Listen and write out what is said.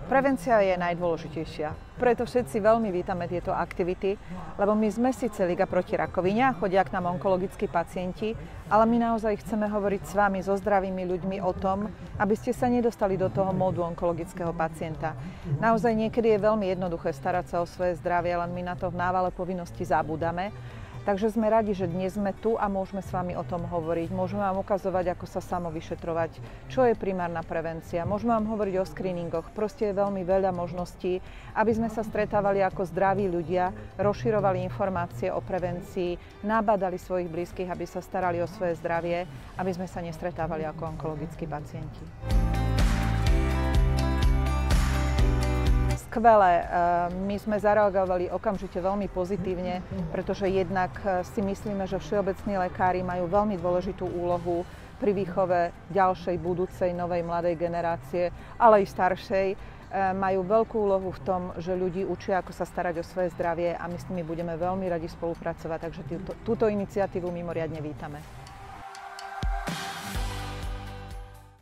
Prevencia je najdôležitejšia. Preto všetci veľmi vítame tieto aktivity, lebo my sme síce Liga proti rakovine a chodia k nám onkologickí pacienti, ale my naozaj chceme hovoriť s vami, so zdravými ľuďmi o tom, aby ste sa nedostali do toho módu onkologického pacienta. Naozaj niekedy je veľmi jednoduché starať sa o svoje zdravie, len my na to v návale povinnosti zabúdame. Takže sme radi, že dnes sme tu a môžeme s vami o tom hovoriť. Môžeme vám ukazovať, ako sa samovyšetrovať, čo je primárna prevencia. Môžeme vám hovoriť o screeningoch. Proste je veľmi veľa možností, aby sme sa stretávali ako zdraví ľudia, rozširovali informácie o prevencii, nabádali svojich blízkych, aby sa starali o svoje zdravie, aby sme sa nestretávali ako onkologickí pacienti. Skvelé. My sme zareagovali okamžite veľmi pozitívne, pretože jednak si myslíme, že všeobecní lekári majú veľmi dôležitú úlohu pri výchove ďalšej, budúcej, novej, mladej generácie, ale i staršej. Majú veľkú úlohu v tom, že ľudí učia, ako sa starať o svoje zdravie a my s nimi budeme veľmi radi spolupracovať, takže túto iniciatívu mimoriadne vítame.